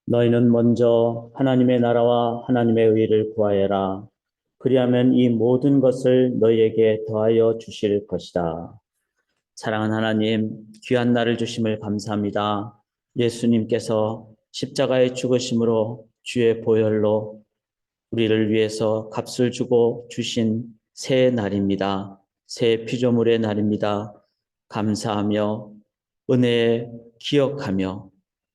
너희는 먼저 하나님의 나라와 하나님의 의를 구하여라. 그리하면 이 모든 것을 너희에게 더하여 주실 것이다. 사랑하는 하나님, 귀한 날을 주심을 감사합니다. 예수님께서 십자가의 죽으심으로 주의 보혈로 우리를 위해서 값을 주고 주신 새 날입니다. 새 피조물의 날입니다. 감사하며 은혜에 기억하며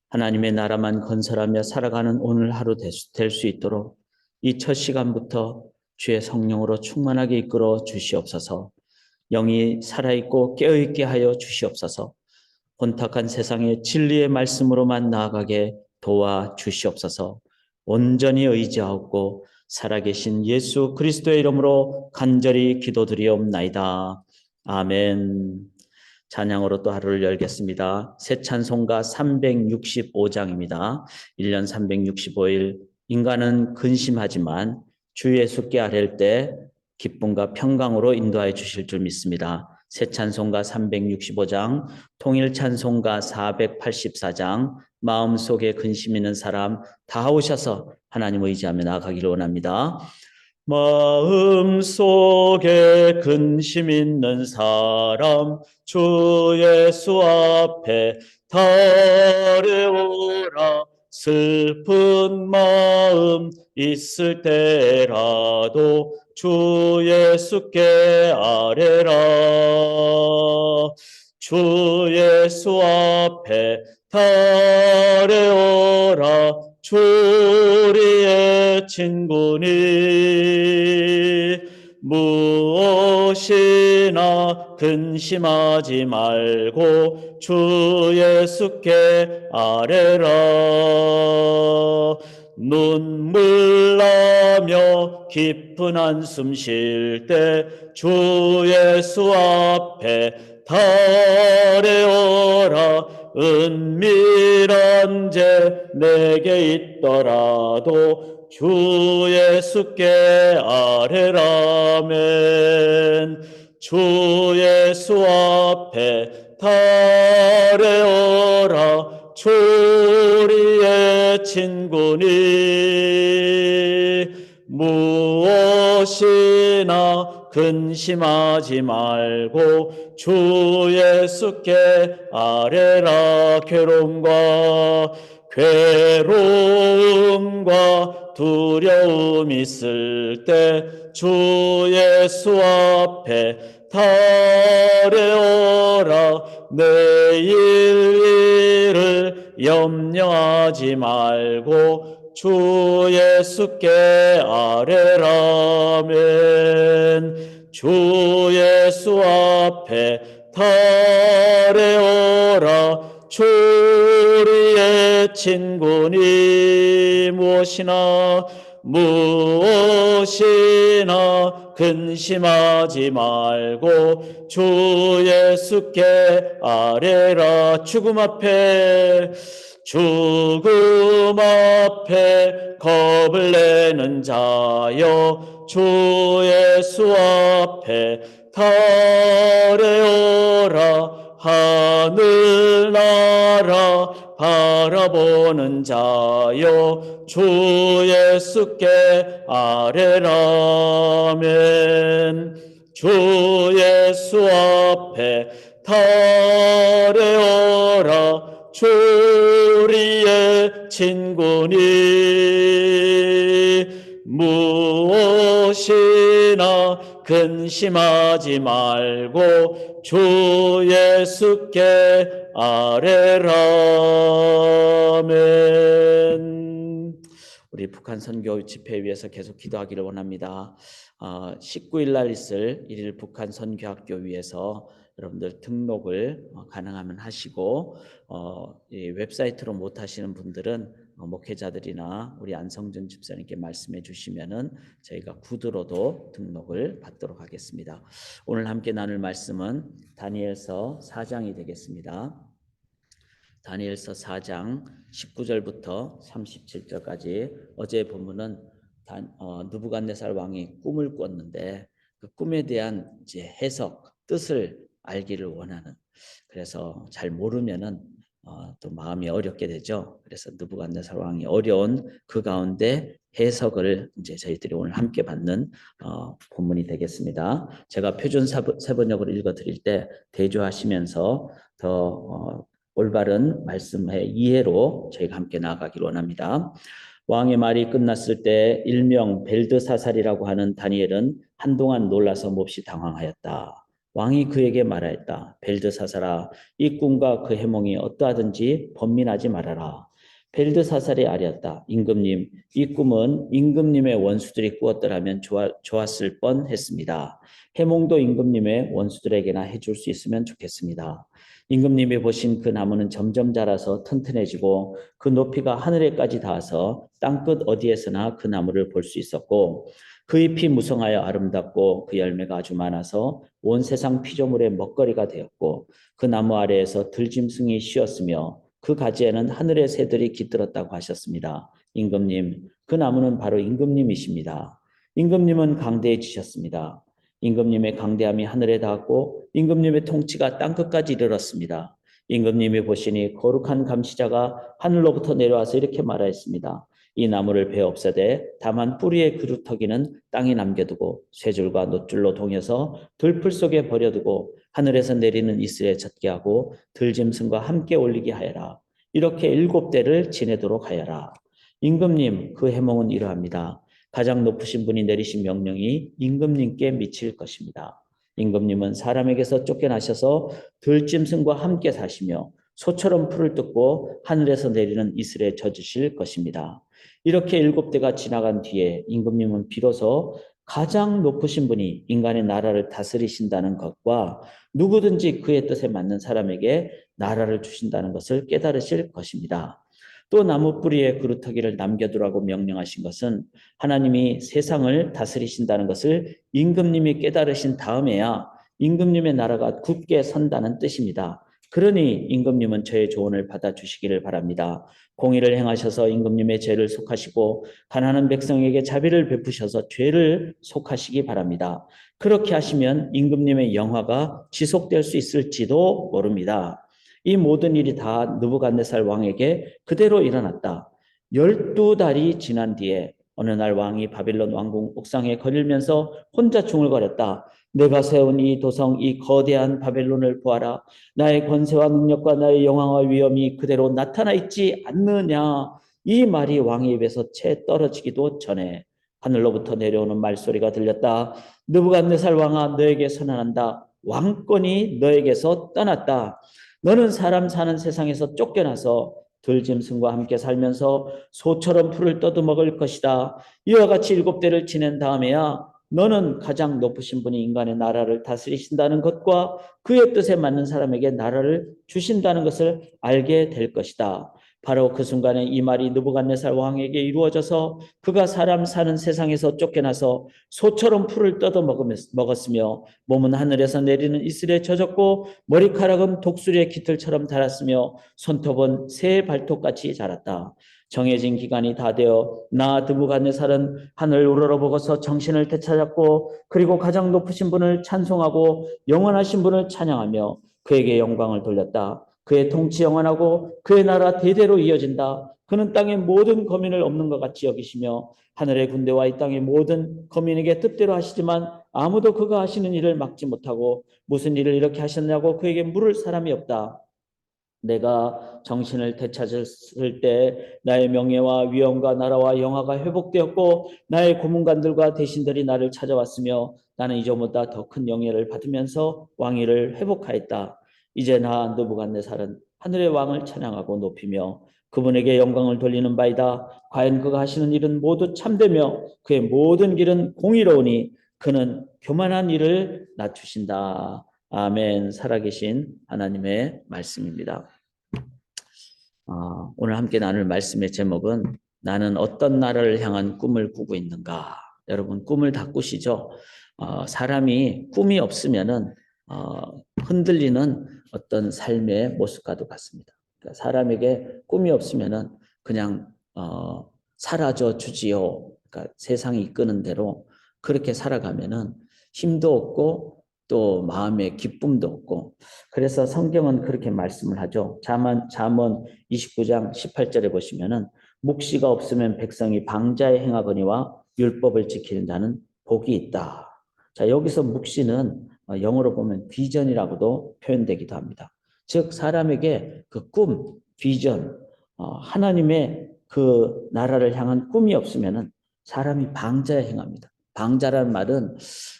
하나님의 나라만 건설하며 살아가는 오늘 하루 될 수 있도록 이 첫 시간부터 주의 성령으로 충만하게 이끌어 주시옵소서. 영이 살아있고 깨어있게 하여 주시옵소서. 혼탁한 세상에 진리의 말씀으로만 나아가게 도와 주시옵소서. 온전히 의지하고 살아계신 예수 그리스도의 이름으로 간절히 기도드리옵나이다. 아멘. 찬양으로 또 하루를 열겠습니다. 새 찬송가 365장입니다. 1년 365일 인간은 근심하지만 주 예수께 아랠 때 기쁨과 평강으로 인도하여 주실 줄 믿습니다. 새 찬송가 365장, 통일 찬송가 484장, 마음속에 근심 있는 사람 다 오셔서 하나님 의지하며 나아가기를 원합니다. 마음속에 근심 있는 사람 주 예수 앞에 달려오라. 슬픈 마음 있을 때라도 주 예수께 아뢰라. 주 예수 앞에 달려오라. 주 우리의 친구니 무엇이나 근심하지 말고 주 예수께 아뢰라. 눈물 나며 깊은 한숨 쉴 때 주 예수 앞에 달려오라. 은밀한 죄 내게 있더라도 주 예수께 아뢰라멘. 주 예수 앞에 달려오라. 주 우리의 친구니 무엇이나 근심하지 말고 주 예수께 아뢰라. 괴로움과 두려움 있을 때 주 예수 앞에 달려오라. 내일 일을 염려하지 말고 주 예수께 아뢰라멘. 주 예수 앞에 달려오라. 주 우리의 친구니 무엇이나 근심하지 말고 주 예수께 아뢰라. 죽음 앞에 겁을 내는 자여 주 예수 앞에 달려오라. 하늘나라 바라보는 자여 주 예수께 아뢰라멘. 주 예수 앞에 달려오라. 주 우리의 친구니 무엇이나 근심하지 말고 주 예수께 아뢰라멘. 우리 북한 선교 집회 위해서 계속 기도하기를 원합니다. 19일 날 있을 1일 북한 선교학교 위해서 여러분들 등록을 가능하면 하시고 이 웹사이트로 못 하시는 분들은 목회자들이나 우리 안성준 집사님께 말씀해 주시면은 저희가 구두로도 등록을 받도록 하겠습니다. 오늘 함께 나눌 말씀은 다니엘서 4장이 되겠습니다. 다니엘서 4장 19절부터 37절까지 어제 본문은 느부갓네살 왕이 꿈을 꿨는데 그 꿈에 대한 이제 해석, 뜻을 알기를 원하는, 그래서 잘 모르면은 또 마음이 어렵게 되죠. 그래서 느부갓네살 왕이 어려운 그 가운데 해석을 이제 저희들이 오늘 함께 받는 본문이 되겠습니다. 제가 표준 세번역으로 읽어드릴 때 대조하시면서 더 올바른 말씀의 이해로 저희가 함께 나아가길 원합니다. 왕의 말이 끝났을 때 일명 벨드사살이라고 하는 다니엘은 한동안 놀라서 몹시 당황하였다. 왕이 그에게 말하였다. 벨드사살아, 이 꿈과 그 해몽이 어떠하든지 번민하지 말아라. 벨드사살이 아뢰었다. 임금님, 이 꿈은 임금님의 원수들이 꾸었더라면 좋았을 뻔했습니다. 해몽도 임금님의 원수들에게나 해줄 수 있으면 좋겠습니다. 임금님이 보신 그 나무는 점점 자라서 튼튼해지고 그 높이가 하늘에까지 닿아서 땅끝 어디에서나 그 나무를 볼 수 있었고 그 잎이 무성하여 아름답고 그 열매가 아주 많아서 온 세상 피조물의 먹거리가 되었고 그 나무 아래에서 들짐승이 쉬었으며 그 가지에는 하늘의 새들이 깃들었다고 하셨습니다. 임금님, 그 나무는 바로 임금님이십니다. 임금님은 강대해지셨습니다. 임금님의 강대함이 하늘에 닿았고 임금님의 통치가 땅끝까지 이르렀습니다. 임금님이 보시니 거룩한 감시자가 하늘로부터 내려와서 이렇게 말하였습니다. 이 나무를 베어 없애되 다만 뿌리의 그루터기는 땅에 남겨두고 쇠줄과 놋줄로 동여서 들풀 속에 버려두고 하늘에서 내리는 이슬에 젖게 하고 들짐승과 함께 올리게 하여라. 이렇게 7대를 지내도록 하여라. 임금님, 그 해몽은 이러합니다. 가장 높으신 분이 내리신 명령이 임금님께 미칠 것입니다. 임금님은 사람에게서 쫓겨나셔서 들짐승과 함께 사시며 소처럼 풀을 뜯고 하늘에서 내리는 이슬에 젖으실 것입니다. 이렇게 7대가 지나간 뒤에 임금님은 비로소 가장 높으신 분이 인간의 나라를 다스리신다는 것과 누구든지 그의 뜻에 맞는 사람에게 나라를 주신다는 것을 깨달으실 것입니다. 또 나무 뿌리에 그루터기를 남겨두라고 명령하신 것은 하나님이 세상을 다스리신다는 것을 임금님이 깨달으신 다음에야 임금님의 나라가 굳게 선다는 뜻입니다. 그러니 임금님은 저의 조언을 받아주시기를 바랍니다. 공의를 행하셔서 임금님의 죄를 속하시고 가난한 백성에게 자비를 베푸셔서 죄를 속하시기 바랍니다. 그렇게 하시면 임금님의 영화가 지속될 수 있을지도 모릅니다. 이 모든 일이 다 느부갓네살 왕에게 그대로 일어났다. 12달이 지난 뒤에 어느 날 왕이 바빌론 왕궁 옥상에 거닐면서 혼자 중얼거렸다. 내가 세운 이 도성, 이 거대한 바벨론을 보아라. 나의 권세와 능력과 나의 영광과 위엄이 그대로 나타나 있지 않느냐. 이 말이 왕의 입에서 채 떨어지기도 전에 하늘로부터 내려오는 말소리가 들렸다. 느부갓네살 왕아, 너에게 선언한다. 왕권이 너에게서 떠났다. 너는 사람 사는 세상에서 쫓겨나서 들짐승과 함께 살면서 소처럼 풀을 떠도먹을 것이다. 이와 같이 7대를 지낸 다음에야 너는 가장 높으신 분이 인간의 나라를 다스리신다는 것과 그의 뜻에 맞는 사람에게 나라를 주신다는 것을 알게 될 것이다. 바로 그 순간에 이 말이 느부갓네살 왕에게 이루어져서 그가 사람 사는 세상에서 쫓겨나서 소처럼 풀을 먹었으며 몸은 하늘에서 내리는 이슬에 젖었고 머리카락은 독수리의 깃털처럼 자랐으며 손톱은 새 발톱같이 자랐다. 정해진 기간이 다 되어 나 느부갓네살은 하늘 우러러보고서 정신을 되찾았고 그리고 가장 높으신 분을 찬송하고 영원하신 분을 찬양하며 그에게 영광을 돌렸다. 그의 통치 영원하고 그의 나라 대대로 이어진다. 그는 땅의 모든 거민을 없는 것 같이 여기시며 하늘의 군대와 이 땅의 모든 거민에게 뜻대로 하시지만 아무도 그가 하시는 일을 막지 못하고 무슨 일을 이렇게 하셨냐고 그에게 물을 사람이 없다. 내가 정신을 되찾았을 때 나의 명예와 위엄과 나라와 영화가 회복되었고 나의 고문관들과 대신들이 나를 찾아왔으며 나는 이전보다 더 큰 영예를 받으면서 왕위를 회복하였다. 이제 나 느부갓네살은 하늘의 왕을 찬양하고 높이며 그분에게 영광을 돌리는 바이다. 과연 그가 하시는 일은 모두 참되며 그의 모든 길은 공의로우니 그는 교만한 일을 낮추신다. 아멘. 살아계신 하나님의 말씀입니다. 오늘 함께 나눌 말씀의 제목은 나는 어떤 나라를 향한 꿈을 꾸고 있는가. 여러분 꿈을 다 꾸시죠? 사람이 꿈이 없으면은 흔들리는 어떤 삶의 모습과도 같습니다. 그러니까 사람에게 꿈이 없으면은 그냥 사라져 주지요. 그러니까 세상이 이끄는 대로 그렇게 살아가면은 힘도 없고 또 마음의 기쁨도 없고 그래서 성경은 그렇게 말씀을 하죠. 잠언 29장 18절에 보시면은 묵시가 없으면 백성이 방자에 행하거니와 율법을 지키는 자는 복이 있다. 자, 여기서 묵시는 영어로 보면 비전이라고도 표현되기도 합니다. 즉 사람에게 그 꿈, 비전, 하나님의 그 나라를 향한 꿈이 없으면은 사람이 방자에 행합니다. 방자라는 말은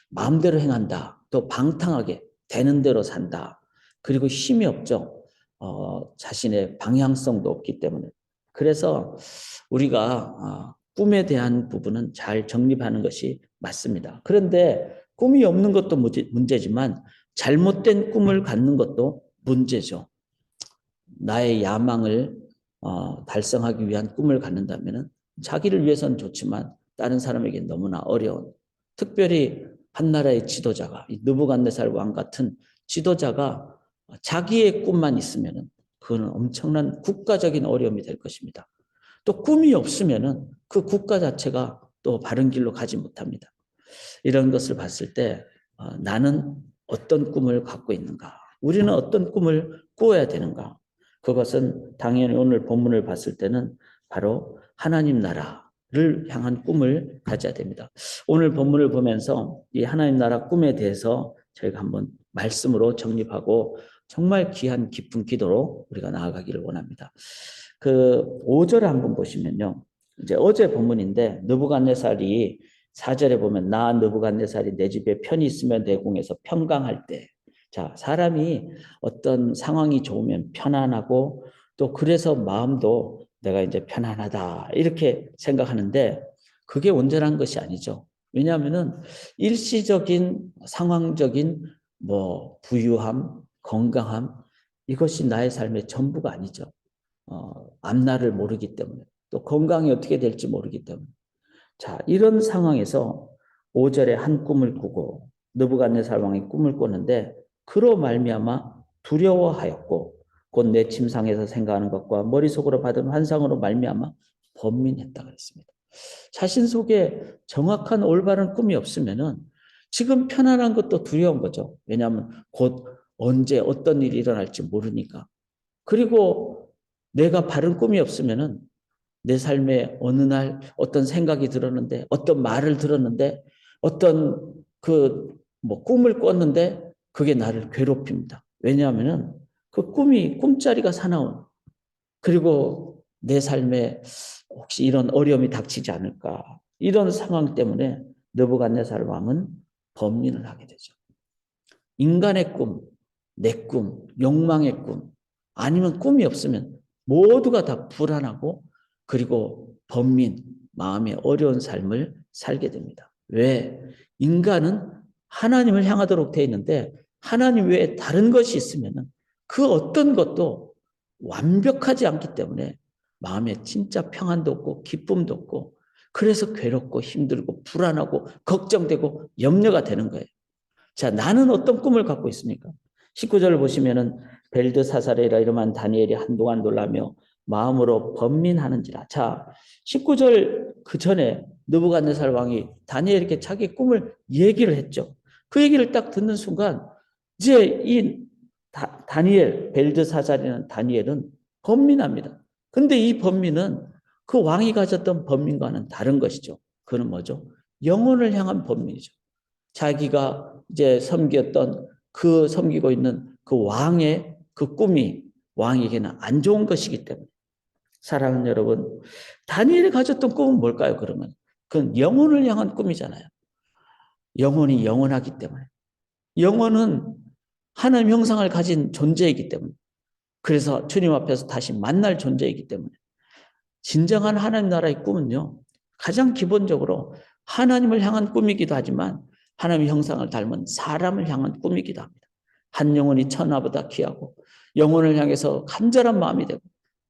마음대로 행한다. 또 방탕하게 되는 대로 산다. 그리고 힘이 없죠. 자신의 방향성도 없기 때문에. 그래서 우리가 꿈에 대한 부분은 잘 정립하는 것이 맞습니다. 그런데 꿈이 없는 것도 문제지만 잘못된 꿈을 갖는 것도 문제죠. 나의 야망을 달성하기 위한 꿈을 갖는다면 자기를 위해서는 좋지만 다른 사람에게 너무나 어려운, 특별히 한 나라의 지도자가 느부갓네살 왕 같은 지도자가 자기의 꿈만 있으면 그거는 엄청난 국가적인 어려움이 될 것입니다. 또 꿈이 없으면 그 국가 자체가 또 바른 길로 가지 못합니다. 이런 것을 봤을 때 나는 어떤 꿈을 갖고 있는가? 우리는 어떤 꿈을 꾸어야 되는가? 그것은 당연히 오늘 본문을 봤을 때는 바로 하나님 나라를 향한 꿈을 가져야 됩니다. 오늘 본문을 보면서 이 하나님 나라 꿈에 대해서 저희가 한번 말씀으로 정립하고 정말 귀한 깊은 기도로 우리가 나아가기를 원합니다. 그 5절을 한번 보시면요. 이제 어제 본문인데 느부갓네살이 4절에 보면 나 느부갓네살이 내 집에 편히 있으면 내 궁에서 평강할 때. 자, 사람이 어떤 상황이 좋으면 편안하고 또 그래서 마음도 내가 이제 편안하다 이렇게 생각하는데 그게 온전한 것이 아니죠. 왜냐하면은 일시적인 상황적인 뭐 부유함, 건강함 이것이 나의 삶의 전부가 아니죠. 앞날을 모르기 때문에 또 건강이 어떻게 될지 모르기 때문에 자, 이런 상황에서 5절에 한 꿈을 꾸고 느부갓네살 왕이 꿈을 꾸는데 그로 말미암아 두려워하였고 곧 내 침상에서 생각하는 것과 머릿속으로 받은 환상으로 말미암아 번민했다 그랬습니다. 자신 속에 정확한 올바른 꿈이 없으면은 지금 편안한 것도 두려운 거죠. 왜냐하면 곧 언제 어떤 일이 일어날지 모르니까. 그리고 내가 바른 꿈이 없으면은 내 삶에 어느 날 어떤 생각이 들었는데 어떤 말을 들었는데 어떤 그 뭐 꿈을 꿨는데 그게 나를 괴롭힙니다. 왜냐하면은 그 꿈이 꿈자리가 사나운 그리고 내 삶에 혹시 이런 어려움이 닥치지 않을까 이런 상황 때문에 느부갓네살 왕은 범민을 하게 되죠. 인간의 꿈, 내 꿈, 욕망의 꿈 아니면 꿈이 없으면 모두가 다 불안하고 그리고 번민, 마음의 어려운 삶을 살게 됩니다. 왜? 인간은 하나님을 향하도록 되어 있는데 하나님 외에 다른 것이 있으면 그 어떤 것도 완벽하지 않기 때문에 마음에 진짜 평안도 없고 기쁨도 없고 그래서 괴롭고 힘들고 불안하고 걱정되고 염려가 되는 거예요. 자, 나는 어떤 꿈을 갖고 있습니까? 19절을 보시면은 벨드사살이라 이름한 다니엘이 한동안 놀라며 마음으로 번민하는지라. 자, 19절 그 전에 느부갓네살 왕이 다니엘에게 자기 꿈을 얘기를 했죠. 그 얘기를 딱 듣는 순간 이제 이 다니엘, 벨드사살이라는 다니엘은 번민합니다. 근데 이 번민은 그 왕이 가졌던 번민과는 다른 것이죠. 그는 뭐죠? 영혼을 향한 번민이죠. 자기가 이제 섬기고 있는 그 왕의 그 꿈이 왕에게는 안 좋은 것이기 때문에 사랑하는 여러분, 다니엘이 가졌던 꿈은 뭘까요? 그러면 그건 영혼을 향한 꿈이잖아요. 영혼이 영원하기 때문에 영혼은 하나님 형상을 가진 존재이기 때문에 그래서 주님 앞에서 다시 만날 존재이기 때문에 진정한 하나님 나라의 꿈은요 가장 기본적으로 하나님을 향한 꿈이기도 하지만 하나님의 형상을 닮은 사람을 향한 꿈이기도 합니다. 한 영혼이 천하보다 귀하고 영혼을 향해서 간절한 마음이 되고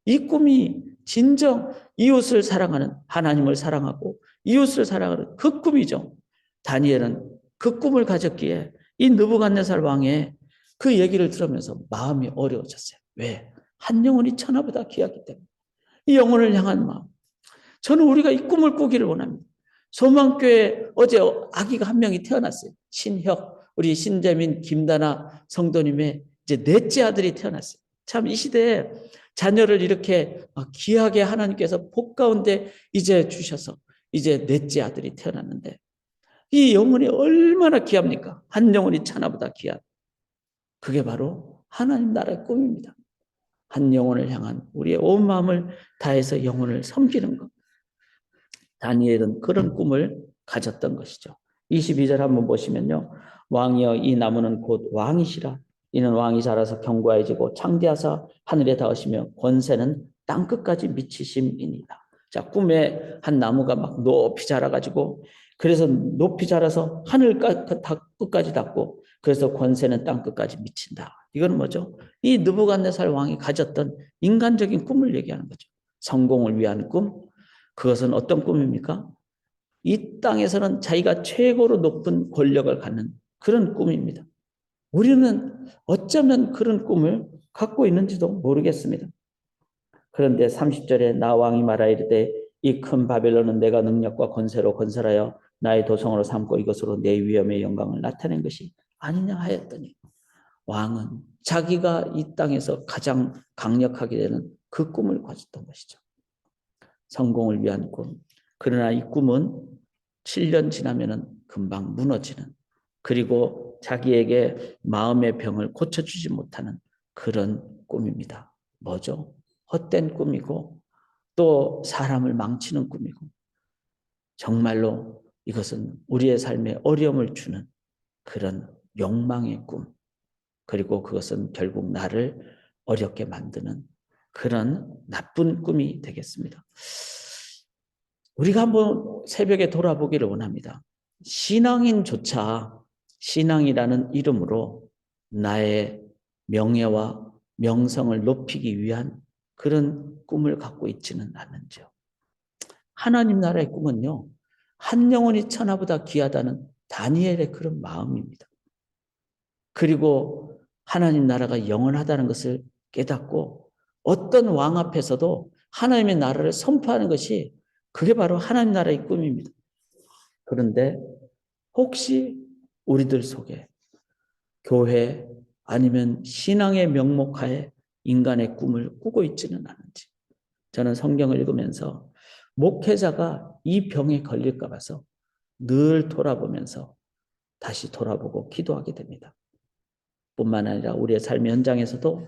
이 꿈이 진정 이웃을 사랑하는 하나님을 사랑하고 이웃을 사랑하는 그 꿈이죠. 다니엘은 그 꿈을 가졌기에 이 느부갓네살 왕의 그 얘기를 들으면서 마음이 어려워졌어요. 왜? 한 영혼이 천하보다 귀하기 때문에 이 영혼을 향한 마음. 저는 우리가 이 꿈을 꾸기를 원합니다. 소망교회 어제 아기가 한 명이 태어났어요. 신혁 우리 신재민, 김다나 성도님의 이제 넷째 아들이 태어났어요. 참 이 시대에 자녀를 이렇게 귀하게 하나님께서 복 가운데 이제 주셔서 이제 넷째 아들이 태어났는데 이 영혼이 얼마나 귀합니까? 한 영혼이 천하보다 귀한. 그게 바로 하나님 나라의 꿈입니다. 한 영혼을 향한 우리의 온 마음을 다해서 영혼을 섬기는 것. 다니엘은 그런 꿈을 가졌던 것이죠. 22절 한번 보시면요. 왕이여 이 나무는 곧 왕이시라. 이는 왕이 자라서 견고해지고 창대하사 하늘에 닿으시며 권세는 땅끝까지 미치심이니라. 자, 꿈에 한 나무가 막 높이 자라가지고 그래서 높이 자라서 하늘 끝까지 닿고 그래서 권세는 땅끝까지 미친다. 이건 뭐죠? 이 느부갓네살 왕이 가졌던 인간적인 꿈을 얘기하는 거죠. 성공을 위한 꿈. 그것은 어떤 꿈입니까? 이 땅에서는 자기가 최고로 높은 권력을 갖는 그런 꿈입니다. 우리는 어쩌면 그런 꿈을 갖고 있는지도 모르겠습니다. 그런데 30절에 나 왕이 말하이르되 이 큰 바벨론은 내가 능력과 권세로 건설하여 나의 도성으로 삼고 이것으로 내 위엄의 영광을 나타낸 것이 아니냐 하였더니 왕은 자기가 이 땅에서 가장 강력하게 되는 그 꿈을 가졌던 것이죠. 성공을 위한 꿈. 그러나 이 꿈은 7년 지나면은 금방 무너지는 그리고 자기에게 마음의 병을 고쳐주지 못하는 그런 꿈입니다. 뭐죠? 헛된 꿈이고 또 사람을 망치는 꿈이고 정말로 이것은 우리의 삶에 어려움을 주는 그런 욕망의 꿈 그리고 그것은 결국 나를 어렵게 만드는 그런 나쁜 꿈이 되겠습니다. 우리가 한번 새벽에 돌아보기를 원합니다. 신앙인조차 신앙이라는 이름으로 나의 명예와 명성을 높이기 위한 그런 꿈을 갖고 있지는 않는지요. 하나님 나라의 꿈은요. 한 영혼이 천하보다 귀하다는 다니엘의 그런 마음입니다. 그리고 하나님 나라가 영원하다는 것을 깨닫고 어떤 왕 앞에서도 하나님의 나라를 선포하는 것이 그게 바로 하나님 나라의 꿈입니다. 그런데 혹시 우리들 속에 교회 아니면 신앙의 명목하에 인간의 꿈을 꾸고 있지는 않은지 저는 성경을 읽으면서 목회자가 이 병에 걸릴까 봐서 늘 돌아보면서 다시 돌아보고 기도하게 됩니다. 뿐만 아니라 우리의 삶의 현장에서도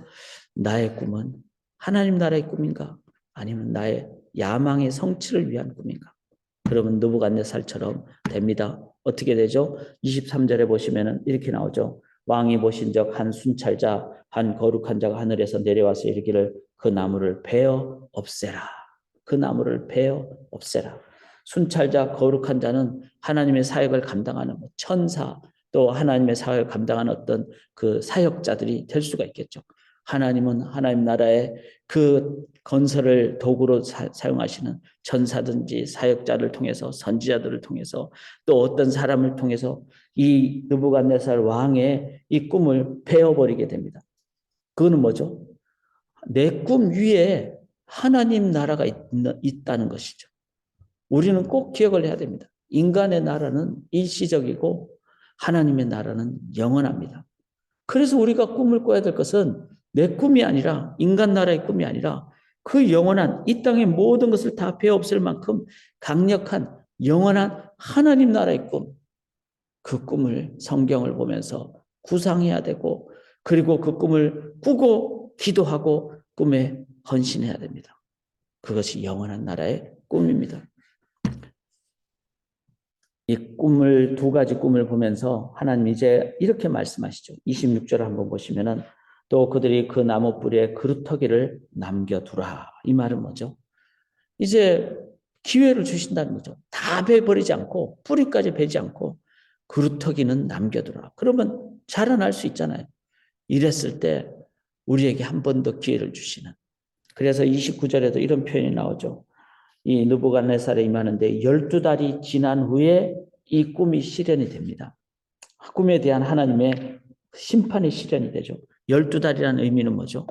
나의 꿈은 하나님 나라의 꿈인가 아니면 나의 야망의 성취를 위한 꿈인가? 그러면 느부갓네살처럼 됩니다. 어떻게 되죠? 23절에 보시면은 이렇게 나오죠. 왕이 보신 적 한 순찰자 한 거룩한 자가 하늘에서 내려와서 이르기를 그 나무를 베어 없애라. 그 나무를 베어 없애라. 순찰자 거룩한 자는 하나님의 사역을 감당하는 천사 또 하나님의 사역을 감당하는 어떤 그 사역자들이 될 수가 있겠죠. 하나님은 하나님 나라의 그 건설을 도구로 사용하시는 천사든지 사역자를 통해서 선지자들을 통해서 또 어떤 사람을 통해서 이 느부갓네살 왕의 이 꿈을 베어버리게 됩니다. 그거는 뭐죠? 내 꿈 위에 하나님 나라가 있다는 것이죠. 우리는 꼭 기억을 해야 됩니다. 인간의 나라는 일시적이고 하나님의 나라는 영원합니다. 그래서 우리가 꿈을 꿔야 될 것은 내 꿈이 아니라 인간 나라의 꿈이 아니라 그 영원한 이 땅의 모든 것을 다 베어없앨 만큼 강력한 영원한 하나님 나라의 꿈. 그 꿈을 성경을 보면서 구상해야 되고 그리고 그 꿈을 꾸고 기도하고 꿈에 헌신해야 됩니다. 그것이 영원한 나라의 꿈입니다. 이 꿈을 두 가지 꿈을 보면서 하나님 이제 이렇게 말씀하시죠. 26절을 한번 보시면은 또 그들이 그 나무 뿌리에 그루터기를 남겨두라. 이 말은 뭐죠? 이제 기회를 주신다는 거죠. 다 베버리지 않고 뿌리까지 베지 않고 그루터기는 남겨두라. 그러면 자라날 수 있잖아요. 이랬을 때 우리에게 한 번 더 기회를 주시는. 그래서 29절에도 이런 표현이 나오죠. 이 느부갓네살에 임하는데 12달이 지난 후에 이 꿈이 실현이 됩니다. 꿈에 대한 하나님의 심판이 실현이 되죠. 12달이라는 의미는 뭐죠?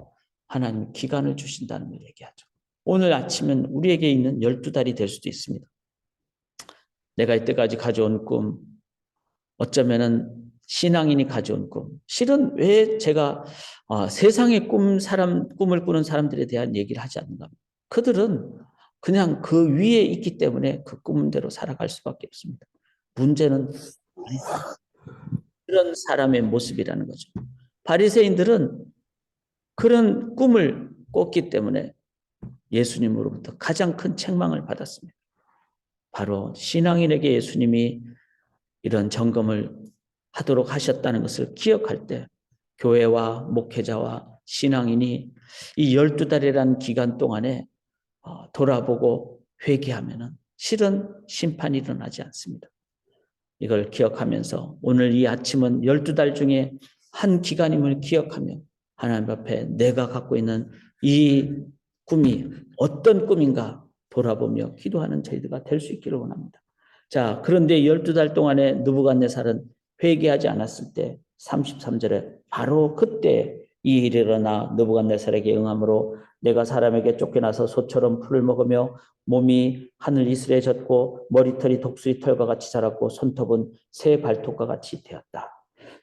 하나님 기간을 주신다는 걸 얘기하죠. 오늘 아침은 우리에게 있는 12달이 될 수도 있습니다. 내가 이때까지 가져온 꿈, 어쩌면은 신앙인이 가져온 꿈. 실은 왜 제가 세상의 꿈을 꾸는 사람들에 대한 얘기를 하지 않는가? 그들은 그냥 그 위에 있기 때문에 그 꿈대로 살아갈 수밖에 없습니다. 문제는 그런 사람의 모습이라는 거죠. 바리새인들은 그런 꿈을 꿨기 때문에 예수님으로부터 가장 큰 책망을 받았습니다. 바로 신앙인에게 예수님이 이런 점검을 하도록 하셨다는 것을 기억할 때 교회와 목회자와 신앙인이 이 12달이라는 기간 동안에 돌아보고 회개하면 실은 심판이 일어나지 않습니다. 이걸 기억하면서 오늘 이 아침은 12달 중에 한 기간임을 기억하며 하나님 앞에 내가 갖고 있는 이 꿈이 어떤 꿈인가 돌아보며 기도하는 저희들가 될 수 있기를 원합니다. 자, 그런데 12달 동안에 느부갓네살은 회개하지 않았을 때 33절에 바로 그때 이 일이 일어나 느부갓네살에게 응함으로 내가 사람에게 쫓겨나서 소처럼 풀을 먹으며 몸이 하늘 이슬에 젖고 머리털이 독수리 털과 같이 자랐고 손톱은 새 발톱과 같이 되었다.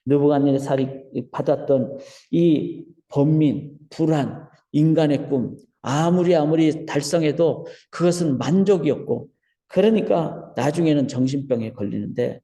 느부갓네살이 받았던 이 번민, 불안, 인간의 꿈 아무리 달성해도 그것은 만족이었고 그러니까 나중에는 정신병에 걸리는데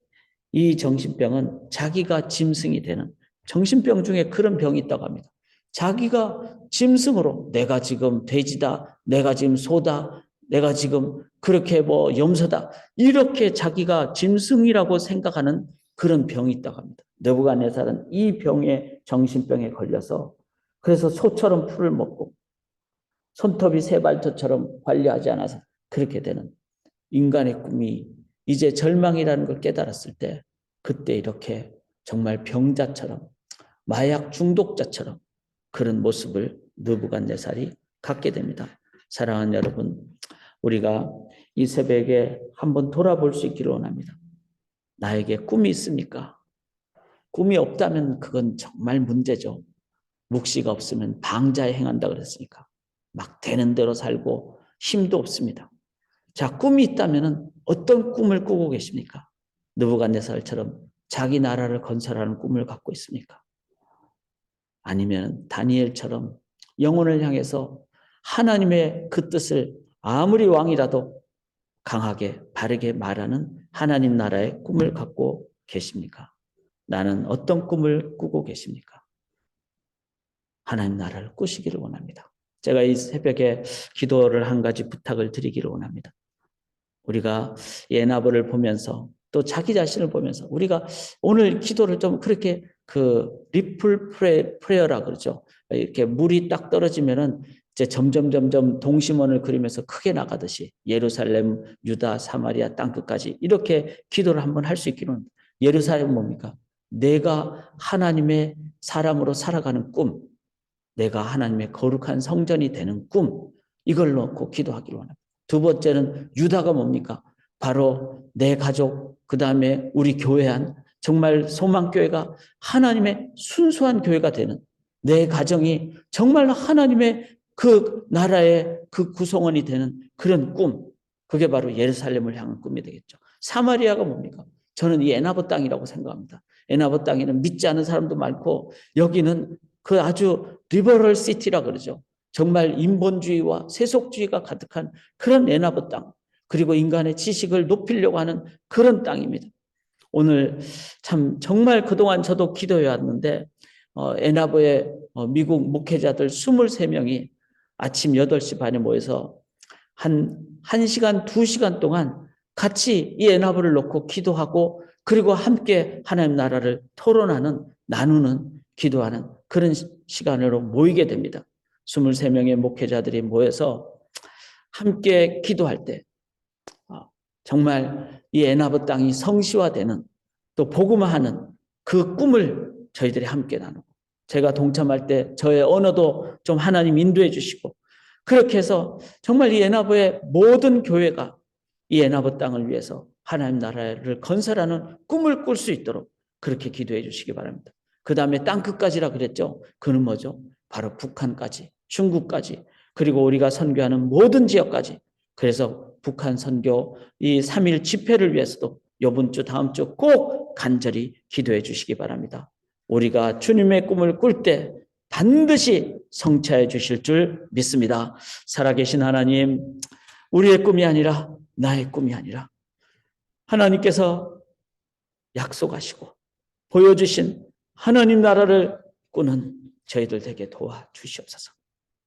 이 정신병은 자기가 짐승이 되는 정신병 중에 그런 병이 있다고 합니다. 자기가 짐승으로 내가 지금 돼지다, 내가 지금 소다, 내가 지금 그렇게 염소다 이렇게 자기가 짐승이라고 생각하는 그런 병이 있다고 합니다. 느부갓네살은 이 병에 정신병에 걸려서 그래서 소처럼 풀을 먹고 손톱이 새 발톱처럼 관리하지 않아서 그렇게 되는 인간의 꿈이 이제 절망이라는 걸 깨달았을 때 그때 이렇게 정말 병자처럼 마약 중독자처럼 그런 모습을 느부갓네살이 갖게 됩니다. 사랑하는 여러분, 우리가 이 새벽에 한번 돌아볼 수 있기를 원합니다. 나에게 꿈이 있습니까? 꿈이 없다면 그건 정말 문제죠. 묵시가 없으면 방자에 행한다 그랬으니까 막 되는 대로 살고 힘도 없습니다. 자, 꿈이 있다면 어떤 꿈을 꾸고 계십니까? 느부갓네살처럼 자기 나라를 건설하는 꿈을 갖고 있습니까? 아니면 다니엘처럼 영혼을 향해서 하나님의 그 뜻을 아무리 왕이라도 강하게 바르게 말하는 하나님 나라의 꿈을 갖고 계십니까? 나는 어떤 꿈을 꾸고 계십니까? 하나님 나라를 꾸시기를 원합니다. 제가 이 새벽에 기도를 한 가지 부탁을 드리기를 원합니다. 우리가 예나보를 보면서 또 자기 자신을 보면서 우리가 오늘 기도를 좀 그렇게 그 리플 프레어라 그러죠. 이렇게 물이 딱 떨어지면은 이제 점점 동심원을 그리면서 크게 나가듯이 예루살렘, 유다, 사마리아 땅끝까지 이렇게 기도를 한번 할 수 있기는. 예루살렘 뭡니까? 내가 하나님의 사람으로 살아가는 꿈, 내가 하나님의 거룩한 성전이 되는 꿈, 이걸 놓고 기도하기를 원합니다. 두 번째는 유다가 뭡니까? 바로 내 가족, 그 다음에 우리 교회 안 정말 소망교회가 하나님의 순수한 교회가 되는 내 가정이 정말 하나님의 그 나라의 그 구성원이 되는 그런 꿈, 그게 바로 예루살렘을 향한 꿈이 되겠죠. 사마리아가 뭡니까? 저는 이 에나보 땅이라고 생각합니다. 에나보 땅에는 믿지 않는 사람도 많고 여기는 그 아주 리버럴 시티라 그러죠. 정말 인본주의와 세속주의가 가득한 그런 에나보 땅, 그리고 인간의 지식을 높이려고 하는 그런 땅입니다. 오늘 참 정말 그동안 저도 기도해 왔는데 에나보의 미국 목회자들 23명이 아침 8시 반에 모여서 한 1시간, 2시간 동안 같이 이 에나보를 놓고 기도하고 그리고 함께 하나님 나라를 토론하는, 나누는, 기도하는 그런 시간으로 모이게 됩니다. 23명의 목회자들이 모여서 함께 기도할 때 정말 이 에나보 땅이 성시화되는 또 복음화하는 그 꿈을 저희들이 함께 나누고 제가 동참할 때 저의 언어도 좀 하나님 인도해 주시고 그렇게 해서 정말 이 에나보의 모든 교회가 이 에나보 땅을 위해서 하나님 나라를 건설하는 꿈을 꿀 수 있도록 그렇게 기도해 주시기 바랍니다. 그 다음에 땅끝까지라 그랬죠. 그는 뭐죠? 바로 북한까지, 중국까지, 그리고 우리가 선교하는 모든 지역까지. 그래서 북한 선교 이 3.1 집회를 위해서도 이번 주 다음 주 꼭 간절히 기도해 주시기 바랍니다. 우리가 주님의 꿈을 꿀 때 반드시 성취해 주실 줄 믿습니다. 살아계신 하나님, 우리의 꿈이 아니라 나의 꿈이 아니라 하나님께서 약속하시고 보여주신 하나님 나라를 꾸는 저희들 되게 도와주시옵소서.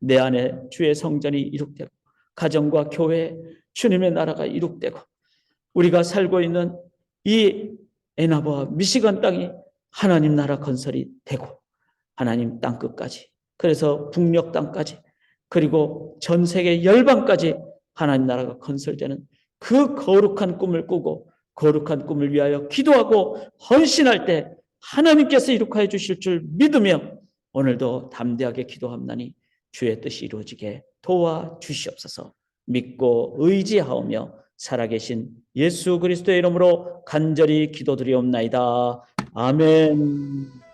내 안에 주의 성전이 이룩되고 가정과 교회 주님의 나라가 이룩되고 우리가 살고 있는 이 애나바와 미시간 땅이 하나님 나라 건설이 되고 하나님 땅 끝까지, 그래서 북녘 땅까지, 그리고 전 세계 열방까지 하나님 나라가 건설되는 그 거룩한 꿈을 꾸고 거룩한 꿈을 위하여 기도하고 헌신할 때 하나님께서 이룩하여 주실 줄 믿으며 오늘도 담대하게 기도합나니 주의 뜻이 이루어지게 도와주시옵소서. 믿고 의지하오며 살아계신 예수 그리스도의 이름으로 간절히 기도드리옵나이다. 아멘.